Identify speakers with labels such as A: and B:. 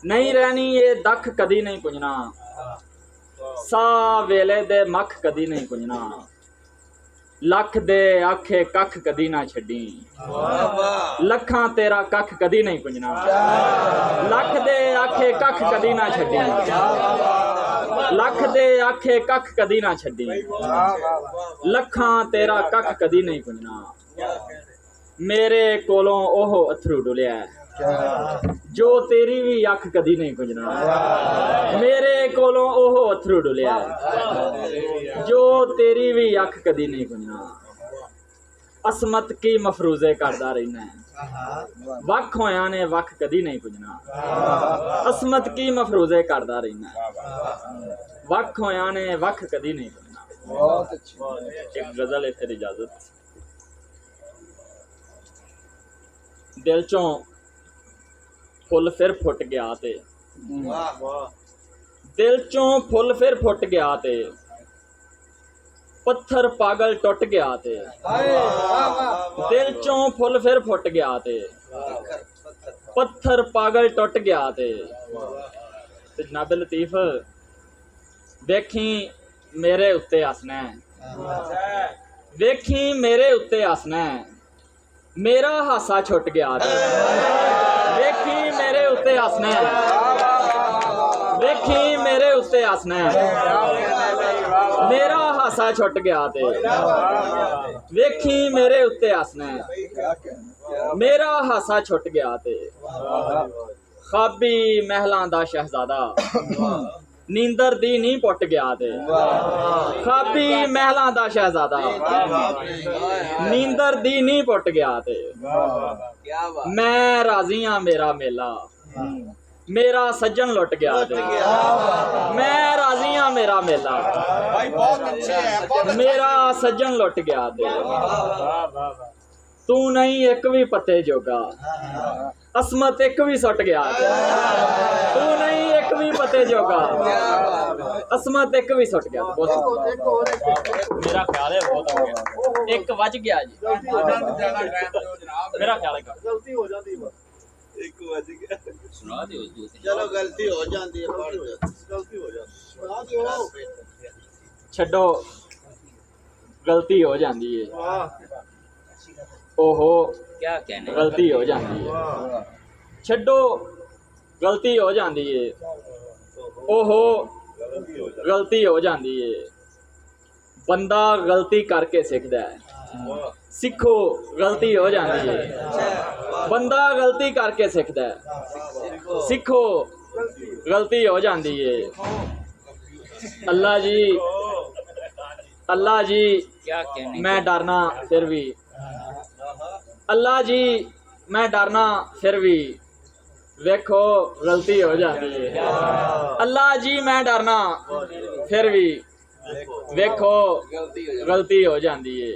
A: नहीं रहनी ये दख कदी नहीं पुंजना, सा वेले दे मख कदी नहीं पुंजना, लख दे आखे कख कदी ना छड्डी, लखां तेरा कख कदी नहीं पुंजना, लख दे आखे कख कदी ना छड्डी, लख दे आखे कख कदी ना छड्डी, लखां तेरा कख कदी नहीं पुंजना। मेरे कोलों ओह अथरू डुलिया जो तेरी भी अख कदी नहीं पुंजना, मेरे कोलों ओह अथरू डुलिया जो तेरी भी अख कदी नहीं पुंजना। असमत की मफरूजे करदा रहना, वख होया ने वख कदी नहीं पुंजना, असमत की मफरूजे करदा रहना, वख होया ने वख कदी नहीं पुंजना। एक गजल है फिर इजाजत। दिल चों फुल फिर फुट गया ते, दिल चों फुल फिर फुट गया ते, पत्थर पागल टुट गया ते, दिल चों फुल फिर फुट गया ते, पत्थर पागल टुट गया ते। जनाब लतीफ वेखी मेरे उत्ते हसना, वेखी मेरे उत्ते हसना, मेरा हासा छुट गया ते, वेखी मेरे उत्ते हसना, वेखी मेरे उत्ते हसना, मेरा हासा छुट गया ते, वेखी मेरे उत्ते हसना, मेरा हासा छुट गया ते। खाबी महलां दा शहजादा नींदर दी नहीं पुट गया ते, खाबी महलां दा शहजादा नींदर दी नहीं पुट गया ते। मैं राजी हाँ मेरा मेला, मेरा सज्जन लुट गया ते, मैं राजी हाँ मेरा मेला, मेरा सज्जन लुट गया ते। तू नहीं एक भी पत्ते जोगा, असमत एक भी सुट गया, तू नहीं एक भी पत्ते जोगा, असमत एक भी सुट गया। मेरा ख्याल है बहुत हो गया, एक बज गया जी, मेरा ख्याल है गलती हो जाती है, एक बज गया, सुना दो चलो गलती हो जाती है, गलती हो जाती है, छड्डो गलती हो जाती है, ओहो क्या कहने गलती हो जाती है, छड्डो गलती हो जाती है, ओहो गलती हो जाती है। बंदा गलती करके सीखता है, सीखो गलती हो जाती है, बंदा गलती करके सीखता है, सीखो गलती हो जाती है। अल्लाह जी, अल्लाह जी क्या कहने मैं डरना फिर भी, अल्लाह जी मैं डरना फिर भी, देखो गलती हो जाती है। अल्लाह जी मैं डरना फिर भी, देखो गलती हो जाती है।